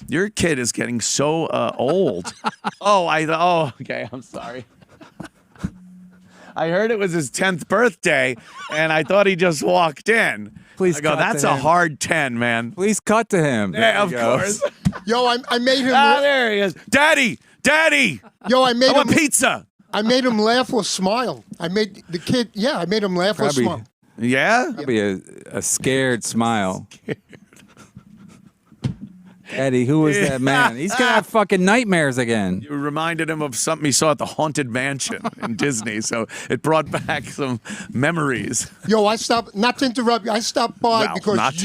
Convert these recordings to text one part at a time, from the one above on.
Your kid is getting so old. Okay, I'm sorry. I heard it was his 10th birthday, and I thought he just walked in. Please I go, that's a hard 10, man. Please cut to him. Yeah, of course. Yo, I made him. There he is. Daddy! Yo, I want pizza. I made him laugh or smile. I made the kid, I made him laugh or smile. Yeah? Probably a scared smile. Eddie, who is that man? He's going to have fucking nightmares again. You reminded him of something he saw at the Haunted Mansion in Disney, so it brought back some memories. Yo, not to interrupt you, I stopped by because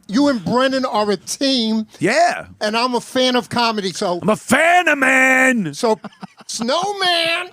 you and Brennan are a team. Yeah. And I'm a fan of comedy, so. I'm a fan of man. So, Snowman.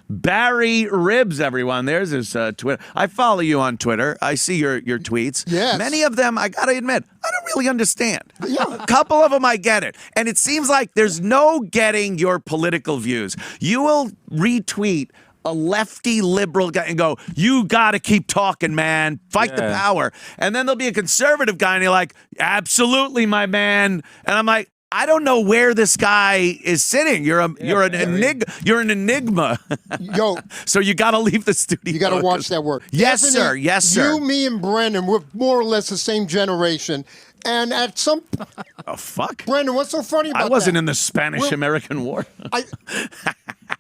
Barry Ribs, everyone. There's his Twitter. I follow you on Twitter. I see your tweets. Yes. Many of them, I got to admit, I don't really understand. Yeah. A couple of them I get it. And it seems like there's no getting your political views. You will retweet a lefty liberal guy and go, you got to keep talking, man. Fight the power. And then there'll be a conservative guy and you're like, absolutely, my man. And I'm like, I don't know where this guy is sitting. You're an enigma. Yo, so you got to leave the studio. You got to watch that work. Yes, Anthony, sir. Yes, sir. You, me, and Brennan, we're more or less the same generation. And at some... Oh, fuck. Brennan, what's so funny about that? I wasn't in the Spanish-American War.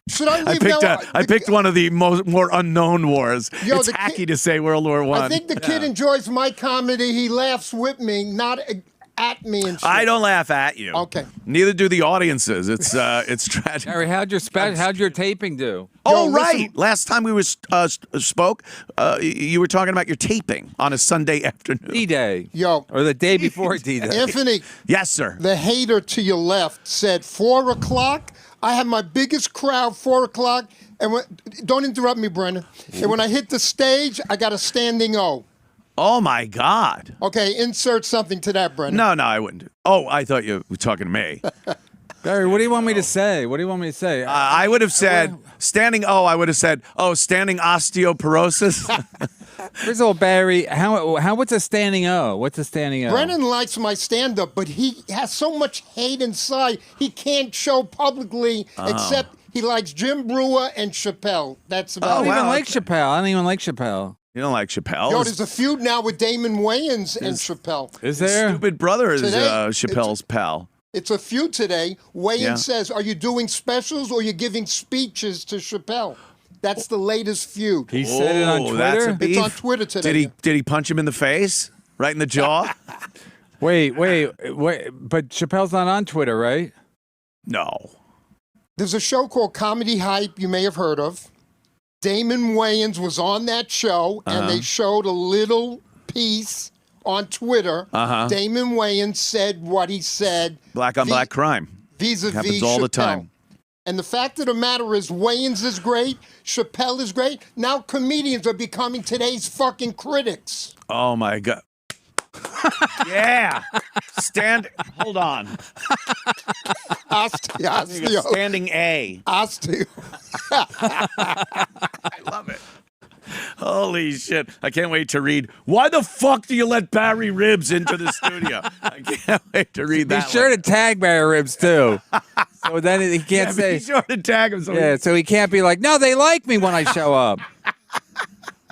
Should I leave now? I picked one of the more unknown wars. Yo, it's hacky to say World War I. I think the kid enjoys my comedy. He laughs with me, not at me and shit. I don't laugh at you. Okay. Neither do the audiences. It's tragic. Harry, how'd your taping do? Oh, right. Last time we spoke, you were talking about your taping on a Sunday afternoon. D-Day. Yo. Or the day before D-Day. Anthony. Yes, sir. The hater to your left said 4 o'clock. I have my biggest crowd, 4 o'clock. And don't interrupt me, Brennan. And when I hit the stage, I got a standing O. Oh, my God. Okay, insert something to that, Brennan. No, I wouldn't. Oh, I thought you were talking to me. Barry, what do you want me to say? What do you want me to say? I would have said, standing O, I would have said, standing osteoporosis. First of all, Barry, what's a standing O? What's a standing O? Brennan likes my stand-up, but he has so much hate inside, he can't show publicly except he likes Jim Brewer and Chappelle. That's about it. I don't even like Chappelle. I don't even like Chappelle. You don't like Chappelle? Yo, there's a feud now with Damon Wayans and Chappelle. Is there? His stupid brother is Today, Chappelle's pal. It's a feud today. Wayans says, are you doing specials or are you giving speeches to Chappelle? That's the latest feud. He said it on Twitter? It's on Twitter today. Did he punch him in the face? Right in the jaw? Wait. But Chappelle's not on Twitter, right? No. There's a show called Comedy Hype you may have heard of. Damon Wayans was on that show, and they showed a little piece on Twitter. Damon Wayans said what he said. Black on black crime. Vis-a-vis Happens all Chappelle. the time. And the fact of the matter is, Wayans is great, Chappelle is great. Now comedians are becoming today's fucking critics. Oh, my God. Yeah. Hold on. Osteo. Standing A. Osteo. I love it. Holy shit. I can't wait to read. Why the fuck do you let Barry Ribs into the studio? I can't wait to read that. Be sure to tag Barry Ribs, too. So then he can't say. Be sure to tag him. So he can't be like, no, they like me when I show up.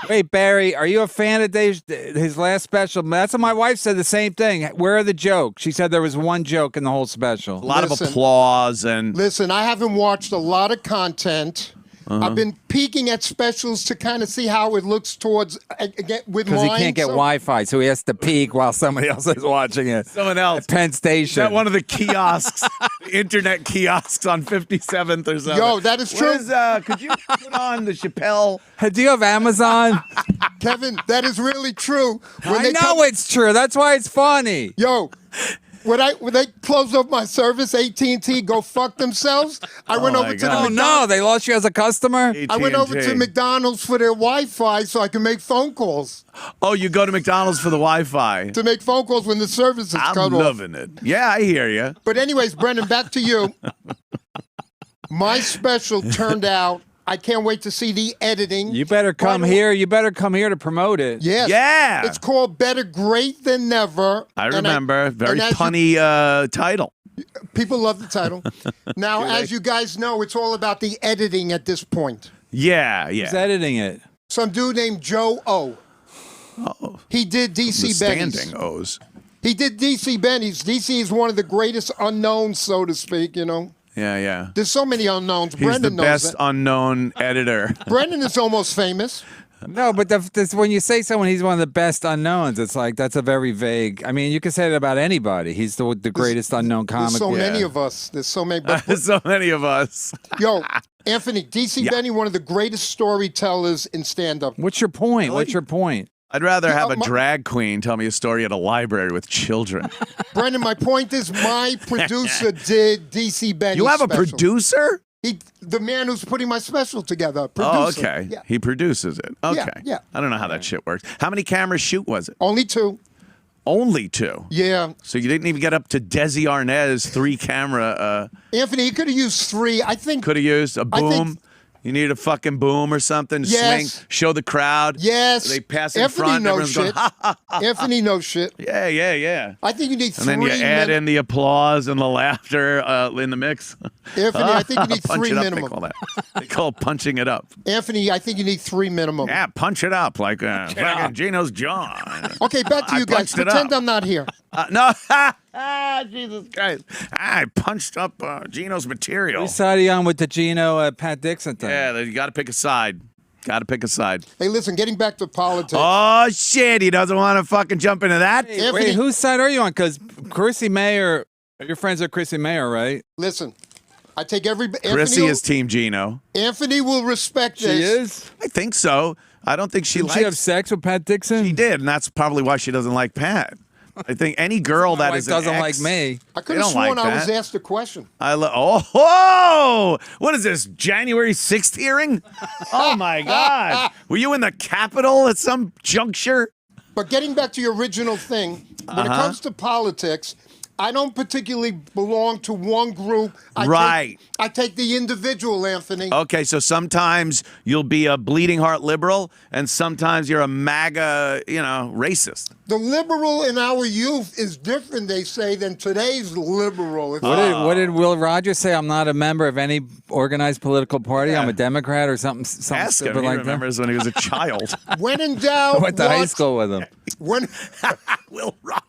Wait, Barry, are you a fan of his last special? That's what my wife said, the same thing. Where are the jokes? She said there was one joke in the whole special. A lot of applause. Listen, I haven't watched a lot of content. I've been peeking at specials to kind of see how it looks towards with mine. Because he can't get Wi-Fi, so he has to peek while somebody else is watching it. Someone else. At Penn Station. Is that one of the kiosks, internet kiosks on 57th or something? Yo, that is true. Could you put on the Chappelle? Do you have Amazon? Kevin, that is really true. I know it's true. That's why it's funny. Yo. When they closed off my service, AT&T go fuck themselves. I went over to the McDonald's. No, they lost you as a customer? AT&T. I went over to McDonald's for their Wi-Fi so I can make phone calls. Oh, you go to McDonald's for the Wi-Fi. To make phone calls when the service is cut off. I'm loving it. Yeah, I hear you. But anyways, Brennan, back to you. My special turned out, I can't wait to see the editing. You better come here. You better come here to promote it. Yes. Yeah. It's called Better Great Than Never. I remember. Very punny title. People love the title. Now, as you guys know, it's all about the editing at this point. Yeah. Who's editing it? Some dude named Joe O. Oh. He did DC Benny's. Standing O's. He did DC Benny's. DC is one of the greatest unknowns, so to speak, you know. Yeah. There's so many unknowns. He's Brennan the knows best that. unknown editor. Brennan is almost famous. No, but when you say someone he's one of the best unknowns, it's like that's a very vague. I mean, you can say that about anybody. He's the greatest unknown comic. There's so many of us. There's so many. So many of us. Yo, Anthony, DC Benny, one of the greatest storytellers in stand-up. What's your point? What's your point? I'd rather have a drag queen tell me a story at a library with children. Brendan, my point is my producer did DC Benny. You have a producer? The man who's putting my special together. Oh, Producer. okay. Yeah. He produces it. Okay. Yeah. I don't know how that shit works. How many cameras shoot was it? Only 2. Only 2? Yeah. So you didn't even get up to Desi Arnaz 3-camera. Anthony, he could have used 3. I think. Could have used a boom. You need a fucking boom or something. Yes. Swing. Show the crowd. Yes. They pass in Anthony front. knows Everyone's going, shit. ha, ha, ha. Anthony knows shit. Yeah. I think you need 3 And then you add in the applause and the laughter in the mix. Anthony, I think you need Punch 3 it up, minimum. They call that. They call it punching it up. Anthony, I think you need 3 minimum. Yeah, punch it up like fucking Gino's jaw. Okay, back to you guys. punched it Pretend up. I'm not here. No. Jesus Christ. I punched up Gino's material. Whose side are you on with the Gino Pat Dixon thing? Yeah, you got to pick a side. Got to pick a side. Hey, listen, getting back to politics. Oh, shit. He doesn't want to fucking jump into that. Anthony, Wait, whose side are you on? Because Chrissy Mayer, your friends are Chrissy Mayer, right? listen, I take every... Chrissy is Team Gino. Anthony will respect this. She is? I think so. I don't think she Did likes... she have sex with Pat Dixon? She did, and that's probably why she doesn't like Pat. I think any girl that is an doesn't ex- like me. I could They have don't sworn like I was that. asked a question. Oh, what is this, January 6th hearing? Oh, my God. Were you in the Capitol at some juncture? But getting back to your original thing, when it comes to politics, I don't particularly belong to one group. I take the individual, Anthony. Okay, so sometimes you'll be a bleeding heart liberal, and sometimes you're a MAGA, racist. The liberal in our youth is different, they say, than today's liberal. It's What did Will Rogers say? I'm not a member of any organized political party. I'm a Democrat or something Ask him. stupid He like remembers when he was a child. when in doubt, that. I went to high watch- school with him. When, Will Rogers.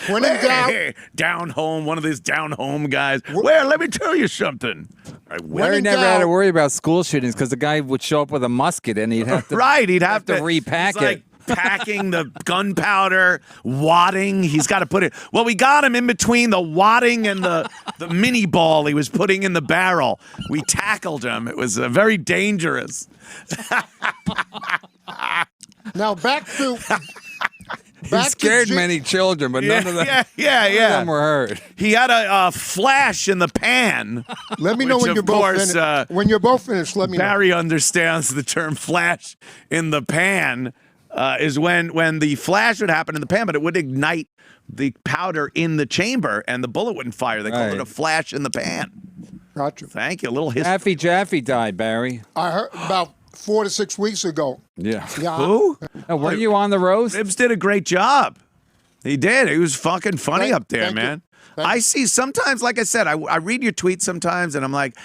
when in doubt, Hey, down home, one of these down home guys. Well, let me tell you something. Right, Larry in never had to doubt- worry about school shootings because the guy would show up with a musket and he'd have to he'd have to repack it's like it. packing the gunpowder, wadding. He's got to put it. Well, we got him in between the wadding and the mini ball he was putting in the barrel. We tackled him. It was very dangerous. now back to... He Back to scared Jim- many children, but none of them, none of them were hurt. He had a flash in the pan. Let me know which, when you're of both course, finished. When you're both finished, let me know. Barry understands the term flash in the pan is when the flash would happen in the pan, but it would ignite the powder in the chamber and the bullet wouldn't fire. They called it a flash in the pan. Gotcha. Thank you. A little history. Affy Jaffe died, Barry. I heard about 4 to 6 weeks ago. Yeah. Yeah. Who? Weren't you on the roast? Bibbs did a great job. He did. He was fucking funny up there, thank you. man. Thank I see sometimes, like I said, I read your tweets sometimes and I'm like,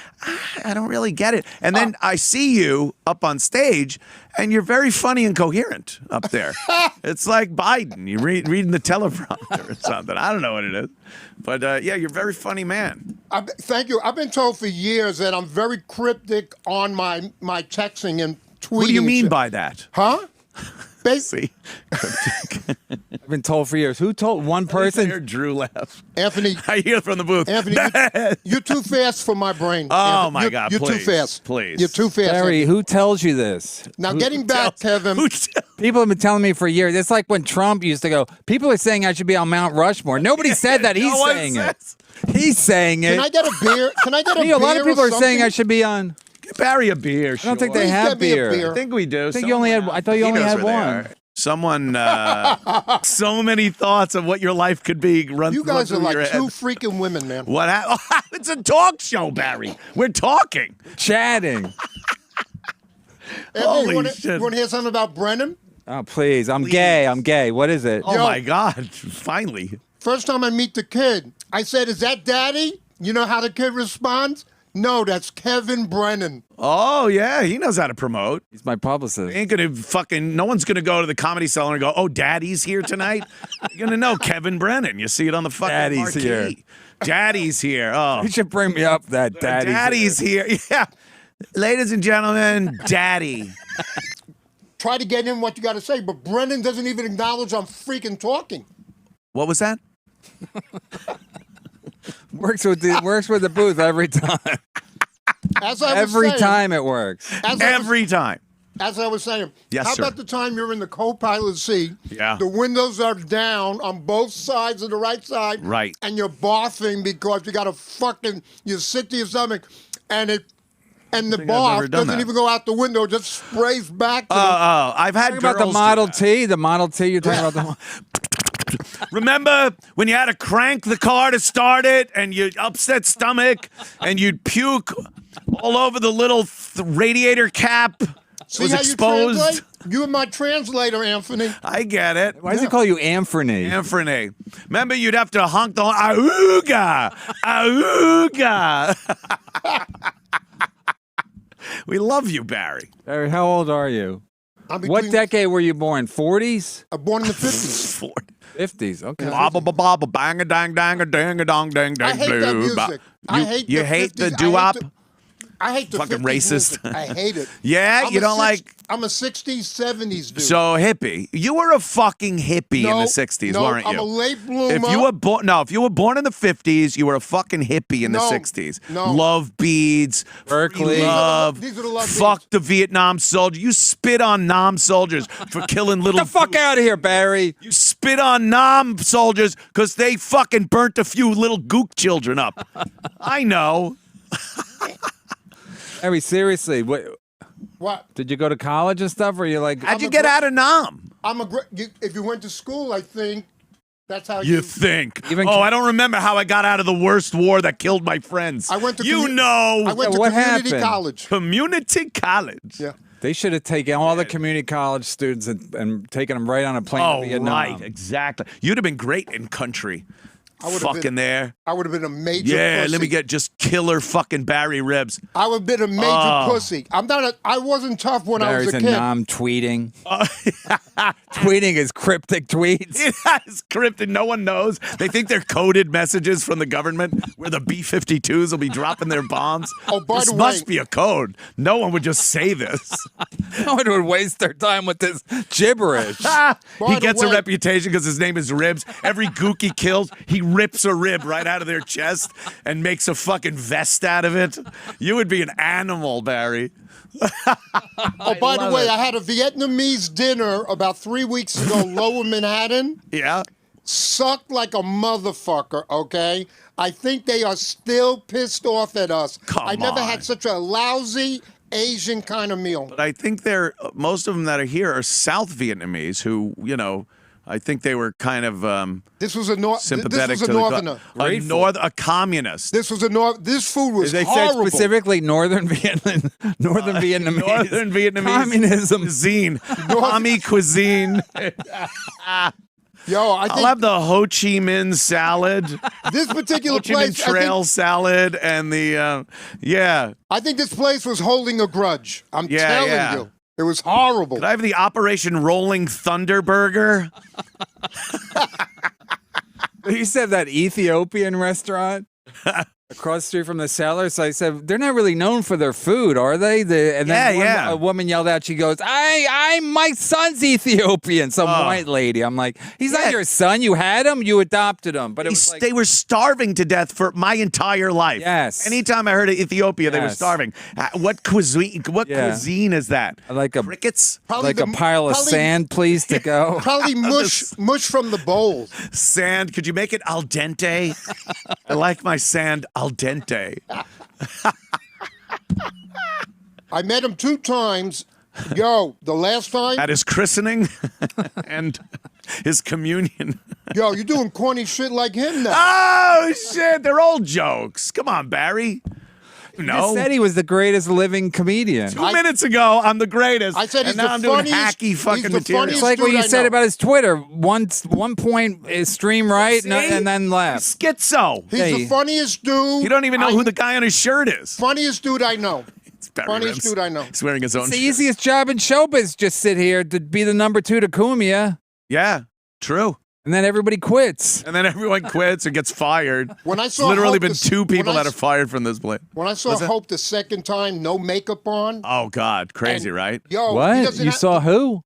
I don't really get it. And then I see you up on stage and you're very funny and coherent up there. It's like Biden. You're reading the teleprompter or something. I don't know what it is. But yeah, you're a very funny man. Thank you. I've been told for years that I'm very cryptic on my texting and tweeting. What do you mean shit. by that? Huh? See? I've been told for years. Who told one I person? hear Drew laugh. Anthony, I hear from the booth. Anthony, you're too fast for my brain. Oh, Anthony, my you're, God, You're please, too fast. please. You're too fast. Barry, who tells you this? Now, getting back, Kevin. People have been telling me for years. It's like when Trump used to go, people are saying I should be on Mount Rushmore. Nobody said that. He's No one saying says. it. He's saying it. Can I get a beer? Can I get a beer? A lot of people or are saying something? I should be on. Get Barry a beer. I don't think Please they have get me a beer. beer. I think we do. I think you only had. I thought you only had one. Someone, so many thoughts of what your life could be. You guys are through like your two head. freaking women, man. What it's a talk show, Barry. We're talking. Chatting. Holy you want shit. to hear something about Brennan? Oh, please. I'm gay. I'm gay. What is it? Oh, Yo. my God. Finally. First time I meet the kid, I said, "Is that Daddy?" You know how the kid responds? No, that's Kevin Brennan. Oh, yeah. He knows how to promote. He's my publicist. Ain't gonna no one's gonna go to the Comedy Cellar and go, "Oh, Daddy's here tonight." You're gonna know Kevin Brennan. You see it on the fucking Daddy's marquee. here. Daddy's here. Oh, You should bring me up that Daddy's here. Yeah, ladies and gentlemen, Daddy. Try to get in what you got to say, but Brennan doesn't even acknowledge I'm freaking talking. What was that? Works with the booth every time. As I was Every saying, time it works. Every time. As I was saying, Yes, how sir. about the time you're in the co-pilot seat? Yeah. The windows are down on both sides of the right side. Right. And you're barfing because you got to you sick to your stomach, and the think I've ever barf done doesn't that. even go out the window; it just sprays back. To I've had Talking about the girls do Model that. T. The Model T. You're talking about the. Remember when you had to crank the car to start it and you upset stomach and you'd puke all over the little radiator cap? See was how exposed. you translate? You and my translator, Anthony. I get it. Why does he call you Anthony? Anthony. Remember, you'd have to honk the horn. Auga! Auga! We love you, Barry. Barry, how old are you? I'm What between- decade were you born? 40s? I'm born in the 50s. 50s. Okay. Bobba bobba bang a dang dang a dang a dong dang I dang hate that blue. music. I hate you the hate 50s. the doo-wop? I hate the Fucking 50s racist. music. I hate it. Yeah, I'm you a don't like. I'm a 60s, 70s dude. So hippie. You were a fucking hippie in No, the 60s, no, weren't you? I'm a late bloomer. If you were born in the 50s, you were a fucking hippie in the No, 60s. no. Love beads, Berkeley. free love. These are the love fuck beads. the Vietnam soldier. You spit on Nam soldiers for killing little. Get the fuck out of here, Barry. You spit on Nam soldiers because they fucking burnt a few little gook children up. I know. Barry, seriously, What? did you go to college and stuff? Or you like? How'd you get out of Nam? If you went to school, I think that's how You think? Even- I don't remember how I got out of the worst war that killed my friends. I went to You commu- know. I went to what community happened? college. Community college. Yeah. They should have taken all the community college students and taken them right on a plane Oh, to Vietnam. right, exactly. You'd have been great in country. would've Fucking been- there. I would have been a major Yeah, pussy. let me get just killer fucking Barry ribs. I would have been a major pussy. I wasn't tough when I was Barry's a a kid. nom tweeting. Tweeting his cryptic tweets. It has cryptic. No one knows. They think they're coded messages from the government where the B-52s will be dropping their bombs. Oh, by this the must way- be a code. No one would just say this. No one would waste their time with this gibberish. He the gets a way- reputation because his name is Ribs. Every gook he kills, he rips a rib right out of their chest and makes a fucking vest out of it. You would be an animal, Barry. Oh, by the love way, it. I had a Vietnamese dinner about 3 weeks ago, Lower Manhattan. Yeah. Sucked like a motherfucker, okay? I think they are still pissed off at us. Come I never on. had such a lousy Asian kind of meal. But I think most of them that are here are South Vietnamese who, I think they were kind of This was sympathetic this was a to northerner. a communist. This food was They said horrible. specifically Northern Vietnamese. Northern Vietnamese Communism. cuisine, Tommy cuisine. Yo, I'll have the Ho Chi Minh salad, this Ho particular Chi Minh place, Trail salad, and the I think this place was holding a grudge. I'm Yeah, telling yeah. you. It was horrible. Could I have the Operation Rolling Thunder Burger? He used to have that Ethiopian restaurant across the street from the cellar. So I said, they're not really known for their food, are they? And then Yeah. a woman yelled out, she goes, I'm my son's Ethiopian. Some Oh. white lady. I'm like, he's not Yeah. your son. You had him. You adopted him. But it was like, They were starving to death for my entire life. Yes. Anytime I heard of Ethiopia, they were Yes. starving. What cuisine? What Yeah. cuisine is that? like a Crickets, Probably like a pile of probably- sand, please, to go. Probably mush from the bowl. sand. Could you make it al dente? I like my sand al dente. I met him 2 times Yo, the last time. At his christening and his communion. Yo, you're doing corny shit like him now. Oh, shit. They're old jokes. Come on, Barry. He just said he was the greatest living comedian. 2 minutes ago, I'm the greatest. I said he's and now the I'm doing funniest- hacky fucking he's the material. funniest It's like what dude you I said know. about his Twitter. One point is stream right See? and then left. Schizo. He's Hey. the funniest dude. You don't even know who the guy on his shirt is. Funniest dude I know. It's Barry Funniest Rims. dude I know. He's wearing his own It's the shirt. easiest job in showbiz. Just sit here to be the number 2 to Cumia, Yeah, true. and then everybody quits. And then everyone quits or gets fired. When I It's saw literally Hope been the- 2 people when I that are fired from this place. When I saw What's that? Hope the second time, no makeup on. Oh, God. Crazy, And- right? Yo, he What? doesn't You have- saw who?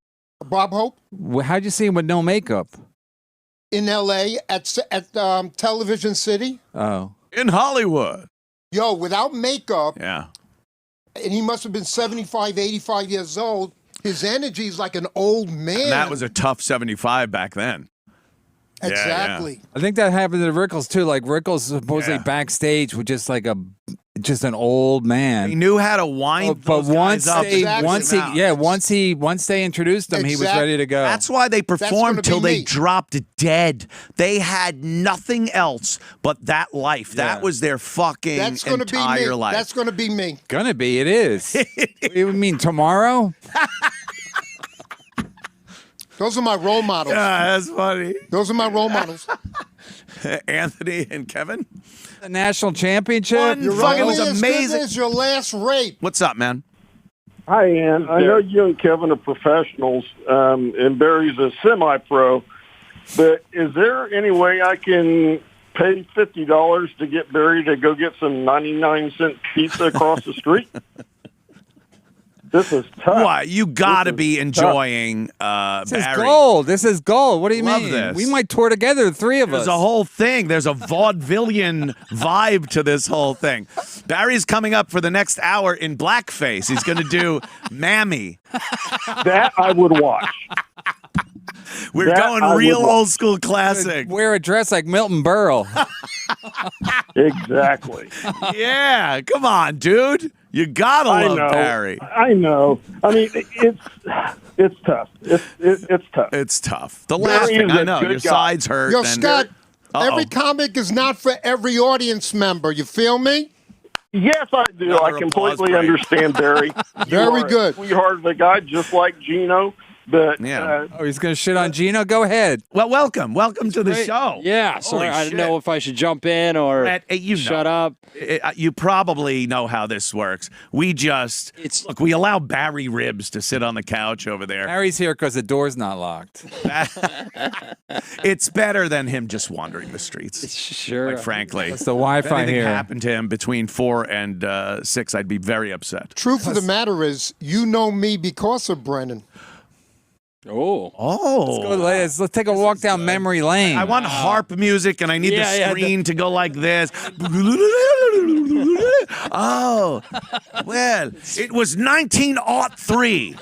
Bob Hope How'd you see him with no makeup? in L.A. at Television City. Oh. In Hollywood. Yo, without makeup, Yeah. and he must have been 75, 85 years old. His energy is like an old man. And that was a tough 75 back then. yeah. exactly. I think that happened to Rickles too. Like Rickles supposedly Yeah. backstage with just an old man. He knew how to wind But those guys up. once they introduced him, he was Exact- ready to go. That's why they gonna performed be till they me. dropped dead. They had nothing else but that life. That Yeah. was their fucking That's going to be entire me. life. That's going to be me. gonna be. It is. You mean tomorrow? Those are my role models. Yeah, that's funny. Those are my role models. Anthony and Kevin. The national championship. One You're fucking only was as amazing. good as your last rape. What's up, man? Hi, Ann. I know you and Kevin are professionals, and Barry's a semi-pro, but is there any way I can pay $50 to get Barry to go get some 99-cent pizza across the street? This is tough. What? You got to This be is enjoying This is Barry. gold. This is gold. What do you Love mean? this. We might tour together, the 3 of There's us. a whole thing. There's a vaudevillian vibe to this whole thing. Barry's coming up for the next hour in blackface. He's going to do Mammy. That I would watch. We're That going I real would- old school classic. Wear a dress like Milton Berle. Exactly. Yeah, come on, dude. You gotta I love know. Barry. I know. I mean, it's tough. It's tough. It's tough. The last Barry thing is I a know, good your guy. sides hurt. Yo, and- Scott, Uh-oh. every comic is not for every audience member. You feel me? Yes, I do. Another I applause completely break. understand, Barry. You Very are good. A sweetheart of a guy, just like Gino. But Yeah. Oh, he's going to shit on Gino? Go ahead. Well, welcome to the show. Yeah, sorry, Holy I shit. didn't know if I should jump in or Bret, you know. shut up. You probably know how this works. We just look. We allow Barry Ribs to sit on the couch over there. Harry's here because the door's not locked. It's better than him just wandering the streets. Sure. Like, frankly, That's the if Wi-Fi anything here. happened to him between 4 and 6, I'd be very upset. Truth of the matter is, you know me because of Brennan. Oh. Oh, Let's take a walk down memory lane. I want harp music, and I need Yeah, the yeah, screen to go like this. Oh, well, it was 1903.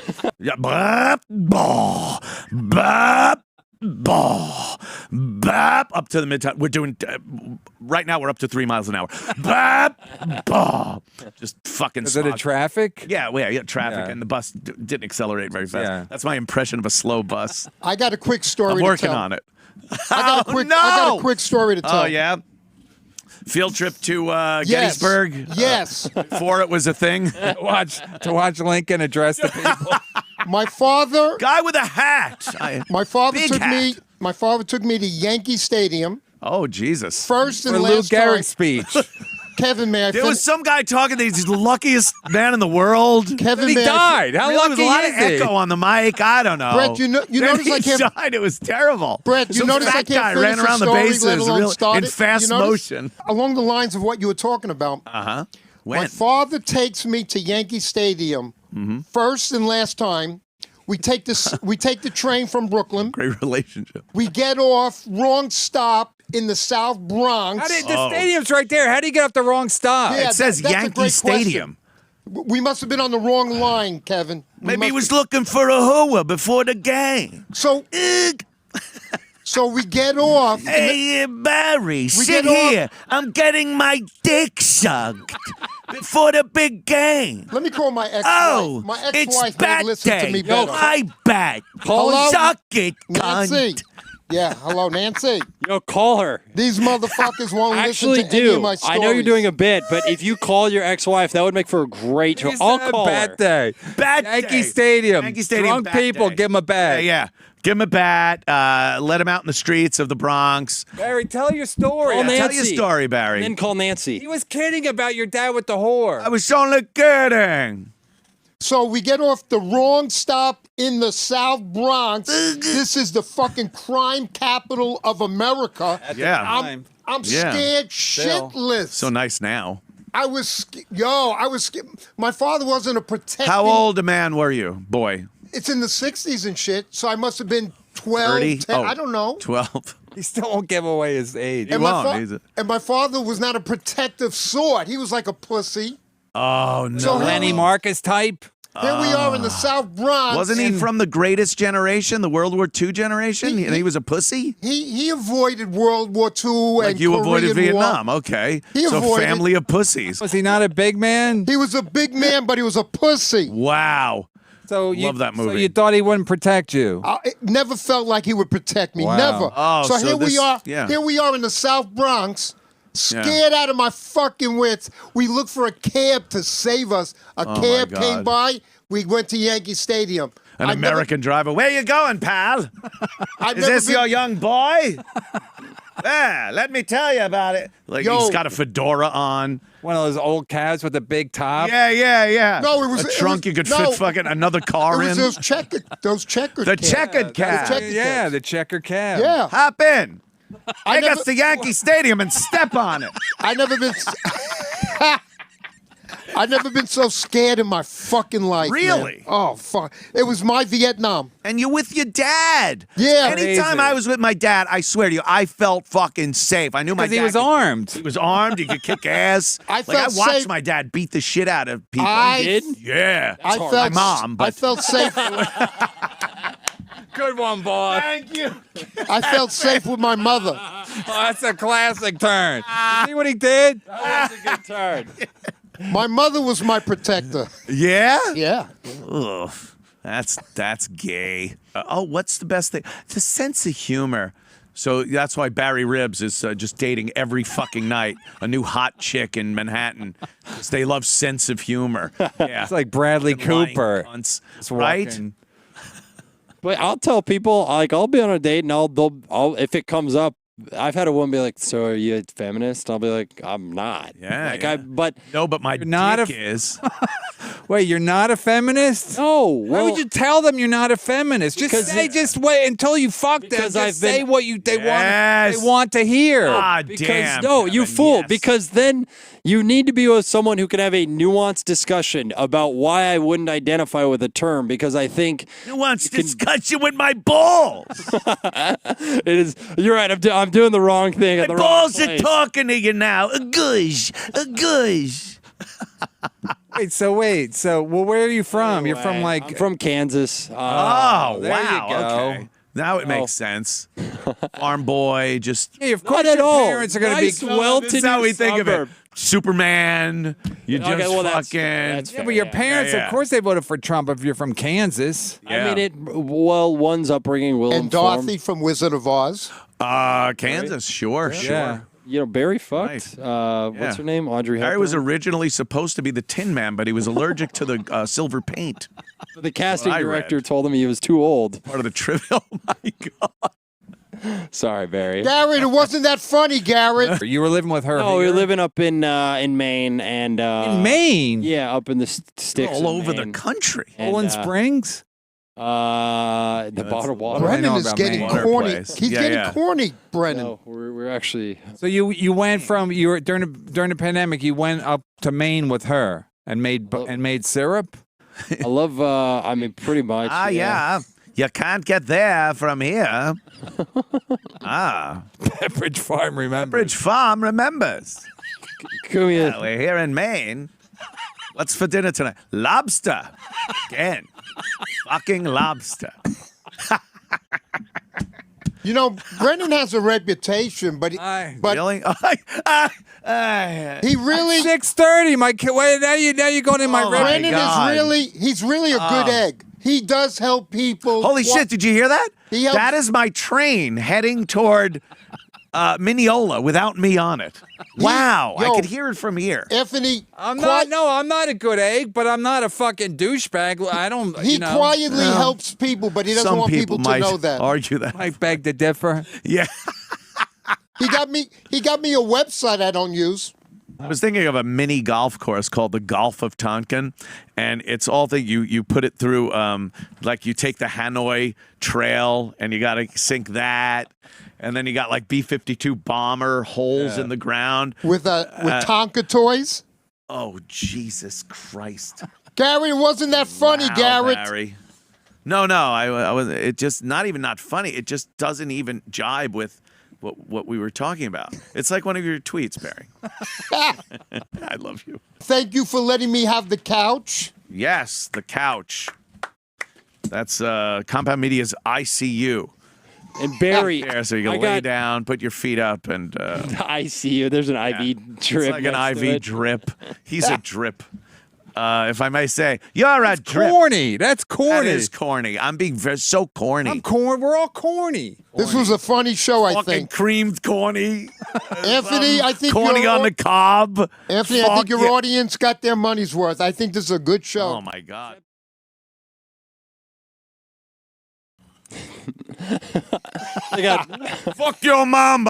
Bop, bah, bop, bah, bop, up to the midtown. We're doing, right now we're up to 3 miles an hour. Bop, bah. Just fucking Is it a smog. traffic? Yeah, traffic, Yeah. and the bus didn't accelerate very fast. Yeah. That's my impression of a slow bus. I got a quick story I'm to working tell. on it. I got a quick story to tell. Oh, yeah? Field trip to Yes. Gettysburg? Yes. Before it was a thing? to watch Lincoln address the people. My father Guy with a hat. My father Big took me. hat. My father took me to Yankee Stadium. Oh, Jesus. First and For Lou last time. Gehrig's speech. Kevin, may I There finish? was some guy talking that he's the luckiest man in the world. Kevin, He may I died. How Really, there was lucky a lot is of he? echo on the mic. I don't know. Brett, you Then notice he I can't. died. It was terrible. Brett, you Some notice I fat can't guy finish ran around the the story, bases let alone start in it. fast You notice? motion. Along the lines of what you were talking about. Uh-huh. My When? father takes me to Yankee Stadium. First and last time. We take the train from Brooklyn. Great relationship. We get off. Wrong stop in the South Bronx. The stadium's right there. How do you get off the wrong stop? Yeah, It says that's a Yankee great Stadium. We must have been on the wrong line, Kevin. Maybe he was looking for a hooah before the game. So Ugh. So we get off. Hey, Barry, sit get off- here. I'm getting my dick sucked before the big game. Let me call my ex-wife. Oh, My it's ex-wife may bat listen day. to me better. My bat. Hello? Suck it, Nancy. cunt. Yeah, hello, Nancy. Yo, call her. These motherfuckers won't Actually, listen to any do. of my I stories. know you're doing a bit, but if you call your ex-wife, that would make for a great show. I'll call her. Bat day. Bat Yankee day. Stadium. Yankee Stadium. Drunk bat people, day. give them a bat. Yeah. Give him a bat. Let him out in the streets of the Bronx. Barry, tell your story. Call Tell Nancy. your story, Barry. And then call Nancy. He was kidding about your dad with the whore. I was only kidding. So we get off the wrong stop in the South Bronx. This is the fucking crime capital of America. Yeah. I'm Yeah. scared Still. shitless. So nice now. I was my father wasn't a protecting. How old a man were you, boy? It's in the 60s and shit, so I must have been 12, 30? 10, Oh. I don't know. 12. He still won't give away his age. He And won't. and my father was not a protective sort. He was like a pussy. Oh, no. So Lenny Marcus type. Here we are in the South Bronx. Wasn't he from the greatest generation, the World War II generation? And he was a pussy? He avoided World War II Like and you Korean avoided Vietnam. War. Okay. He So avoided- family of pussies. Was he not a big man? He was a big man, but he was a pussy. Wow. So Love that So movie. you thought he wouldn't protect you? It never felt like he would protect me. Wow. Never. Oh, so so here we this- are. yeah. Here we are in the South Bronx, scared out of my fucking wits. We looked for a cab to save us. A cab God. came by. We went to Yankee Stadium. An I've never- American driver. Where you going, pal? I've Is never this been- your young boy? Yeah, let me tell you about it. Like Yo. he's got a fedora on. One of those old cabs with a big top? Yeah. No, it was- a it trunk was- you could no. fit fucking another It car was in. those checkered The cabs. checkered cab. checkered Yeah, cabs. the checker cab. Yeah. Hop in. I Take us never- to Yankee Stadium and step on it. I never been. I never been so scared in my fucking life. man. Really? Oh fuck! It was my Vietnam. And you're with your dad. Yeah. Anytime Crazy. I was with my dad, I swear to you, I felt fucking safe. I knew my Because dad. he was could- armed. He was armed. He could kick ass. I I felt watched safe. my dad beat the shit out of people. I Did? Yeah. I hard. felt My mom, I but- felt safe. Good one, boy. Thank you. I felt safe with my mother. Oh, that's a classic turn. See what he did? That's a good turn. My mother was my protector. Yeah? Yeah. Ugh. That's gay. What's the best thing? The sense of humor. So that's why Barry Ribs is just dating every fucking night a new hot chick in Manhattan. 'Cause they love sense of humor. Yeah. It's like Bradley Lying Cooper. cunts, Just right? walking. But I'll tell people, like, I'll be on a date and I'll if it comes up, I've had a woman be like, "So are you a feminist?" I'll be like, "I'm not." Yeah, Like yeah. but No, but my not dick a- is. Wait, you're not a feminist? no. Why Well, would you tell them you're not a feminist? Just wait until you fuck them. Because Just I've say been- what Yes. they want to hear. Ah, because damn. no, you Kevin, fool. yes. Because then you need to be with someone who can have a nuanced discussion about why I wouldn't identify with a term. Because I think Who wants discussion with my balls? it is. You're right. I'm doing the wrong thing My at the wrong balls are place. talking to you now. A gush. A gush. Wait. So, well, where are you from? You're from Anyway, like. I'm from Kansas. Oh, there you wow. go. Okay. Now it makes sense. Farm boy, just. Hey, of course Not at your all. parents are going to Nice, be. well-to-do This is how we think of it. suburb. Superman. You just Okay, well, that's fucking. fair. Yeah, but your parents, yeah. of course, they voted for Trump if you're from Kansas. I mean, one's upbringing will And inform. Dorothy from Wizard of Oz. Kansas, sure. Yeah. You know, Barry fucked. Right. What's Yeah. her name? Audrey Hepburn. Harry was originally supposed to be the Tin Man, but he was allergic to the silver paint. The casting I read. director told him he was too old. Part of the trivia. Oh my god. Sorry, Barry. Garrett, it wasn't that funny, Garrett. You were living with her. No, we here? were living up in Maine and in Maine. Yeah, up in the sticks. All of over the Maine. country. And, Poland Springs. The bottled water. I know Brennan is about getting Maine. corny. Place. He's Yeah, getting yeah. corny, Brennan. No, we're actually. So you went from you were during the pandemic. You went up to Maine with her and made syrup. I love. I mean, pretty much. Yeah. You can't get there from here. Pepperidge Farm, remember? Bridge Farm remembers. Come here. We're here in Maine. What's for dinner tonight? Lobster. Again. Fucking lobster. You know, Brennan has a reputation, but Really? he really 6:30. My kid. Wait, now you're going in my Oh, my red. Brennan God. he's really a good egg. He does help people. Holy shit, did you hear that? He helps- That is my train heading toward Mineola without me on it. Wow, I yo, could hear it from here. Anthony, I'm not a good egg, but I'm not a fucking douchebag. I don't. he quietly helps people, but he doesn't Some want people to might know that. argue that. I beg to differ. Yeah. He got me a website I don't use. I was thinking of a mini golf course called the Golf of Tonkin, and it's all that you put it through, like you take the Hanoi Trail and you got to sink that, and then you got like B-52 bomber holes in the ground. With Tonka toys. Oh, Jesus Christ. Gary, it wasn't that funny, Wow, Garrett. Barry. No, I was. It just not even not funny. It just doesn't even jibe with what we were talking about. It's like one of your tweets, Barry. I love you. Thank you for letting me have the couch. Yes, the couch. That's Compound Media's ICU. And Barry, There, so you can lay down, put your feet up, and I see you. There's an IV drip. it's like an next to IV it. drip. He's a drip. If I may say, you're a drip. Corny. That's corny. That is corny. I'm being so corny. We're all corny. This was a funny show, I Fucking think. creamed corny. Anthony, I think corny on the cob. Anthony, I Fuck think your yeah. audience got their money's worth. I think this is a good show. Oh my God. I got Fuck your mom.